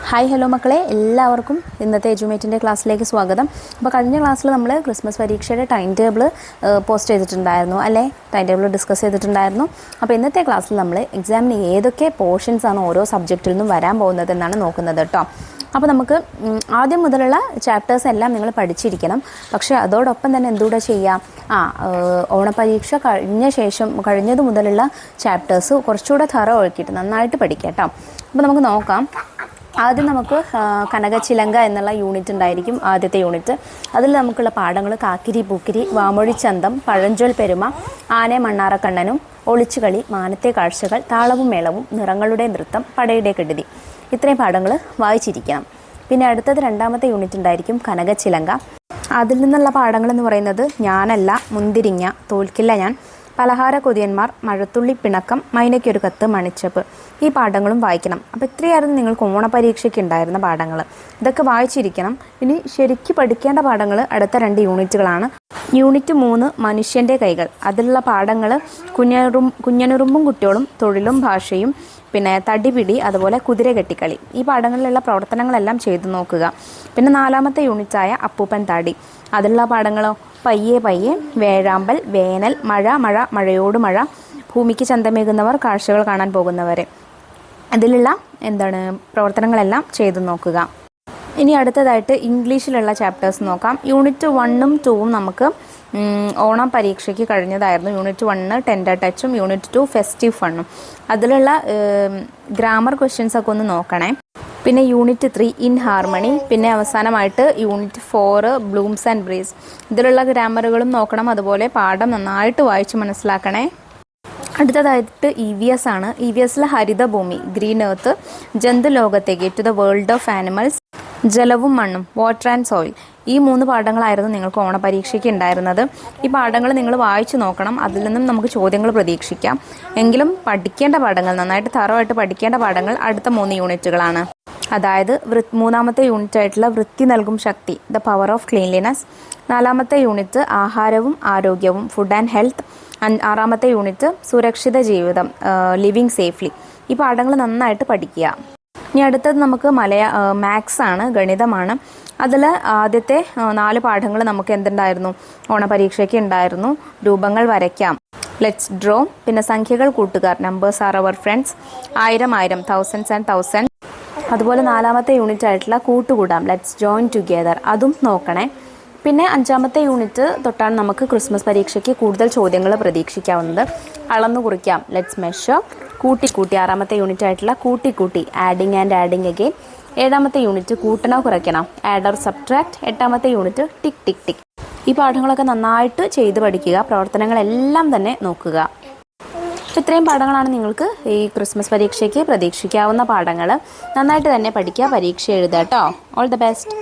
Hi hello മക്കളെ, എല്ലാവർക്കും ഇന്നത്തെ എജുമേറ്റിൻ്റെ ക്ലാസ്സിലേക്ക് സ്വാഗതം. അപ്പോൾ കഴിഞ്ഞ ക്ലാസ്സിൽ നമ്മൾ ക്രിസ്മസ് പരീക്ഷയുടെ ടൈം ടേബിൾ പോസ്റ്റ് ചെയ്തിട്ടുണ്ടായിരുന്നു അല്ലേ? ടൈം ടേബിൾ ഡിസ്കസ് ചെയ്തിട്ടുണ്ടായിരുന്നു. അപ്പോൾ ഇന്നത്തെ ക്ലാസ്സിൽ നമ്മൾ എക്സാമിന് ഏതൊക്കെ പോർഷൻസാണ് ഓരോ സബ്ജക്റ്റിൽ നിന്നും വരാൻ പോകുന്നത് എന്നാണ് നോക്കുന്നത് കേട്ടോ. അപ്പോൾ നമുക്ക് ആദ്യം മുതലുള്ള ചാപ്റ്റേഴ്സ് എല്ലാം നിങ്ങൾ പഠിച്ചിരിക്കണം. പക്ഷേ അതോടൊപ്പം തന്നെ എന്തുകൂടെ ചെയ്യാം, ഓണപരീക്ഷ കഴിഞ്ഞത് മുതലുള്ള ചാപ്റ്റേഴ്സ് കുറച്ചുകൂടെ ഒഴുക്കിയിട്ട് നന്നായിട്ട് പഠിക്കാം കേട്ടോ. അപ്പോൾ നമുക്ക് നോക്കാം. ആദ്യം നമുക്ക് കനകച്ചിലങ്ക എന്നുള്ള യൂണിറ്റ് ഉണ്ടായിരിക്കും, ആദ്യത്തെ യൂണിറ്റ്. അതിൽ നമുക്കുള്ള പാഠങ്ങൾ കാക്കിരി പൂക്കിരി, വാമൊഴിച്ചന്തം, പഴഞ്ചൊൽ പെരുമ, ആനെ മണ്ണാറക്കണ്ണനും, ഒളിച്ചുകളി, മാനത്തെ കാഴ്ചകൾ, താളവും മേളവും, നിറങ്ങളുടെ നൃത്തം, പടയുടെ കെടുതി. ഇത്രയും പാഠങ്ങൾ വായിച്ചിരിക്കണം. പിന്നെ അടുത്തത് രണ്ടാമത്തെ യൂണിറ്റ് ഉണ്ടായിരിക്കും കനകച്ചിലങ്ക. അതിൽ നിന്നുള്ള പാഠങ്ങൾ എന്ന് പറയുന്നത് ഞാനല്ല, മുന്തിരിങ്ങ, തോൽക്കില്ല ഞാൻ, പലഹാര കൊതിയന്മാർ, മഴത്തുള്ളി പിണക്കം, മൈനയ്ക്കൊരു കത്ത്, മണിച്ചപ്പ്. ഈ പാഠങ്ങളും വായിക്കണം. അപ്പോൾ ഇത്രയായിരുന്നു നിങ്ങൾക്ക് ഓണപരീക്ഷയ്ക്ക് ഉണ്ടായിരുന്ന പാഠങ്ങൾ. ഇതൊക്കെ വായിച്ചിരിക്കണം. ഇനി ശരിക്ക് പഠിക്കേണ്ട പാഠങ്ങൾ അടുത്ത 2 യൂണിറ്റുകളാണ്. യൂണിറ്റ് 3 മനുഷ്യൻ്റെ കൈകൾ. അതിലുള്ള പാഠങ്ങൾ കുഞ്ഞനുറുമ്പും കുട്ടികളും, തൊഴിലും ഭാഷയും, പിന്നെ തടിപിടി, അതുപോലെ കുതിര കെട്ടിക്കളി. ഈ പാഠങ്ങളിലുള്ള പ്രവർത്തനങ്ങളെല്ലാം ചെയ്തു നോക്കുക. പിന്നെ 4ാമത്തെ യൂണിറ്റായ അപ്പൂപ്പൻ താടി. അതിലുള്ള പാഠങ്ങളോ പയ്യെ പയ്യെ, വേഴാമ്പൽ, വേനൽ, മഴ, മഴയോട് മഴ, ഭൂമിക്ക് ചന്തമേകുന്നവർ, കാഴ്ചകൾ കാണാൻ പോകുന്നവർ. അതിലുള്ള പ്രവർത്തനങ്ങളെല്ലാം ചെയ്തു നോക്കുക. ഇനി അടുത്തതായിട്ട് ഇംഗ്ലീഷിലുള്ള ചാപ്റ്റേഴ്സ് നോക്കാം. യൂണിറ്റ് 1ഉം 2ഉം നമുക്ക് ഓണം പരീക്ഷയ്ക്ക് കഴിഞ്ഞതായിരുന്നു. യൂണിറ്റ് 1 ടെൻഡർ ടച്ചും, യൂണിറ്റ് 2 ഫെസ്റ്റീവ് ഫണ്ണും. അതിലുള്ള ഗ്രാമർ ക്വസ്റ്റ്യൻസ് ഒക്കെ ഒന്ന് നോക്കണേ. പിന്നെ യൂണിറ്റ് 3 ഇൻ ഹാർമണി. പിന്നെ അവസാനമായിട്ട് യൂണിറ്റ് 4 ബ്ലൂംസ് ആൻഡ് ബ്രീസ്. ഇതിലുള്ള ഗ്രാമറുകളും നോക്കണം. അതുപോലെ പാഠം നന്നായിട്ട് വായിച്ച് മനസ്സിലാക്കണേ. അടുത്തതായിട്ട് EVS ആണ്. EVSൽ ഹരിതഭൂമി, ഗ്രീൻ എർത്ത്, ജന്തു ലോകത്തേക്ക്, to the world of animals, ജലവും മണ്ണും, വാട്ടർ ആൻഡ് സോയിൽ. ഈ 3 പാഠങ്ങളായിരുന്നു നിങ്ങൾക്ക് ഓണപരീക്ഷയ്ക്ക് ഉണ്ടായിരുന്നത്. ഈ പാഠങ്ങൾ നിങ്ങൾ വായിച്ചു നോക്കണം. അതിൽ നിന്നും നമുക്ക് ചോദ്യങ്ങൾ പ്രതീക്ഷിക്കാം. എങ്കിലും പഠിക്കേണ്ട പാഠങ്ങൾ, നന്നായിട്ട് തറവായിട്ട് പഠിക്കേണ്ട പാഠങ്ങൾ അടുത്ത 3 യൂണിറ്റുകളാണ്. അതായത് 3ാമത്തെ യൂണിറ്റ് ആയിട്ടുള്ള വൃത്തി നൽകും ശക്തി, ദ പവർ ഓഫ് ക്ലീൻലിനെസ്. 4ാമത്തെ യൂണിറ്റ് ആഹാരവും ആരോഗ്യവും, ഫുഡ് ആൻഡ് ഹെൽത്ത്. 6ാമത്തെ യൂണിറ്റ് സുരക്ഷിത ജീവിതം, ലിവിങ് സേഫ്ലി. ഈ പാഠങ്ങൾ നന്നായിട്ട് പഠിക്കുക. ഇനി അടുത്തത് നമുക്ക് മാത്സ് ആണ്, ഗണിതമാണ്. അതിൽ ആദ്യത്തെ 4 പാഠങ്ങൾ നമുക്ക് എന്തുണ്ടായിരുന്നു, ഓണപരീക്ഷയ്ക്ക് ഉണ്ടായിരുന്നു. രൂപങ്ങൾ വരയ്ക്കാം, ലെറ്റ്സ് ഡ്രോ. പിന്നെ സംഖ്യകൾ കൂട്ടുകാർ, numbers are our friends. 1000 thousands and thousand. അതുപോലെ 4ാമത്തെ യൂണിറ്റ് ആയിട്ടുള്ള കൂട്ടുകൂടാം, ലെറ്റ്സ് ജോയിൻ ടുഗെദർ. അതും നോക്കണേ. പിന്നെ 5ാമത്തെ യൂണിറ്റ് തൊട്ടാണ് നമുക്ക് ക്രിസ്മസ് പരീക്ഷയ്ക്ക് കൂടുതൽ ചോദ്യങ്ങൾ പ്രതീക്ഷിക്കാവുന്നത്. അളന്നു കുറിക്കാം, ലെറ്റ്സ് മെഷർ. കൂട്ടിക്കൂട്ടി 6ാമത്തെ യൂണിറ്റ് ആയിട്ടുള്ള കൂട്ടിക്കൂട്ടി, ആഡിങ് ആൻഡ് ആഡിങ് അഗെയിൻ. 7ാമത്തെ യൂണിറ്റ് കൂട്ടണോ കുറയ്ക്കണോ, ആഡ് ഓർ സബ്ട്രാക്ട്. 8ാമത്തെ യൂണിറ്റ് ടിക് ടിക് ടിക്. ഈ പാഠങ്ങളൊക്കെ നന്നായിട്ട് ചെയ്ത് പഠിക്കുക. പ്രവർത്തനങ്ങളെല്ലാം തന്നെ നോക്കുക. ഇത്രയും പാഠങ്ങളാണ് നിങ്ങൾക്ക് ഈ ക്രിസ്മസ് പരീക്ഷയ്ക്ക് പ്രതീക്ഷിക്കാവുന്ന പാഠങ്ങൾ. നന്നായിട്ട് തന്നെ പഠിക്കുക, പരീക്ഷ എഴുതുക കേട്ടോ. All the best.